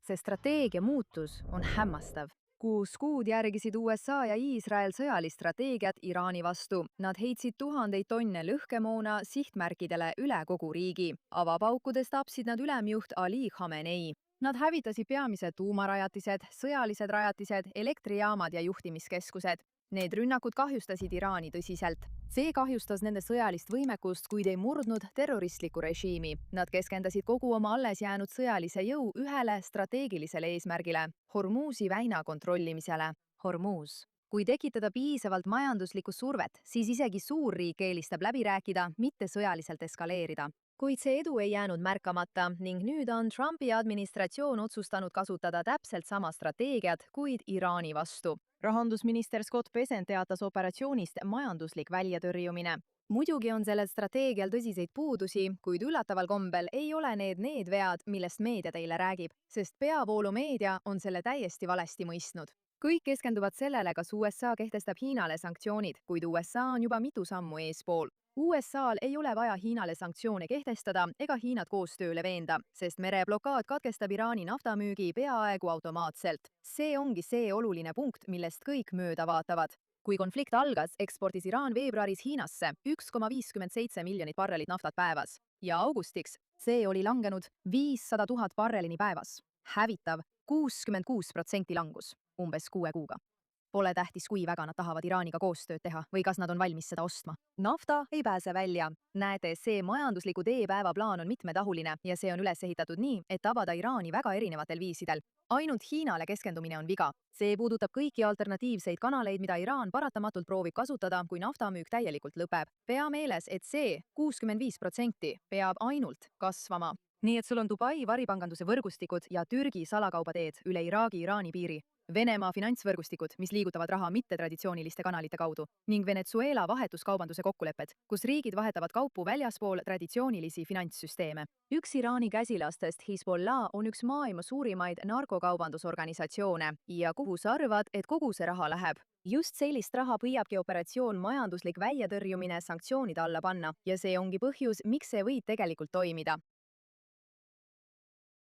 See strateegia muutus on hämmastav. 6 kuud järgisid USA ja Iisrael sõjalist strateegiat Iraani vastu. Nad heitsid tuhandeid tonne lõhkemoona sihtmärkidele üle kogu riigi. Avapaukudes tapsid nad ülemjuht Ali Khamenei. Nad hävitasid peamised tuumarajatised, sõjalised rajatised, elektrijaamad ja juhtimiskeskused. Need rünnakud kahjustasid Iraani tõsiselt. See kahjustas nende sõjalist võimekust, kuid ei murdnud terroristlikku režiimi. Nad keskendasid kogu oma alles jäänud sõjalise jõu ühele strateegilisele eesmärgile – Hormuzi väina kontrollimisele. Hormuz. Kui tekitada piisavalt majanduslikku survet, siis isegi suurriik eelistab läbi rääkida, mitte sõjaliselt eskaleerida. Kuid see edu ei jäänud märkamata ning nüüd on Trumpi administratsioon otsustanud kasutada täpselt sama strateegiat, kuid Iraani vastu. Rahandusminister Scott Bessent teatas operatsioonist majanduslik väljatõrjumine. Muidugi on sellel strateegial tõsiseid puudusi, kuid üllataval kombel ei ole need vead, millest meedia teile räägib, sest peavoolumeedia on selle täiesti valesti mõistnud. Kõik keskenduvad sellele, kas USA kehtestab Hiinale sanktsioonid, kuid USA on juba mitu sammu eespool. USA-l ei ole vaja Hiinale sanktsioone kehtestada ega Hiinat koostööle veenda, sest mereblokaad katkestab Iraani naftamüügi peaaegu automaatselt. See ongi see oluline punkt, millest kõik mööda vaatavad. Kui konflikt algas, eksportis Iraan veebruaris Hiinasse 1,57 miljonit barrelit naftat päevas ja augustiks see oli langenud 500 000 barrelini päevas. Hävitav 66% langus umbes 6 kuuga. Pole tähtis, kui väga nad tahavad Iraaniga koostööd teha või kas nad on valmis seda ostma. Nafta ei pääse välja. Näete, see majandusliku teepäevaplaan on mitmetahuline ja see on üles ehitatud nii, et tabada Iraani väga erinevatel viisidel. Ainult Hiinale keskendumine on viga. See puudutab kõiki alternatiivseid kanaleid, mida Iraan paratamatult proovib kasutada, kui naftamüük täielikult lõpeb. Pea meeles, et see 65% peab ainult kasvama. Nii et sul on Dubai varipanganduse võrgustikud ja Türgi salakaubateed üle Iraagi-Iraani piiri. Venemaa finantsvõrgustikud, mis liigutavad raha mittetraditsiooniliste kanalite kaudu, ning Venezuela vahetuskaubanduse kokkulepped, kus riigid vahetavad kaupu väljaspool traditsioonilisi finantssüsteeme. Üks Iraani käsilastest, Hezbollah, on üks maailma suurimaid narkokaubandusorganisatsioone ja kuhu sa arvad, et kogu see raha läheb? Just sellist raha püüabki operatsioon majanduslik väljatõrjumine sanktsioonide alla panna ja see ongi põhjus, miks see võib tegelikult toimida.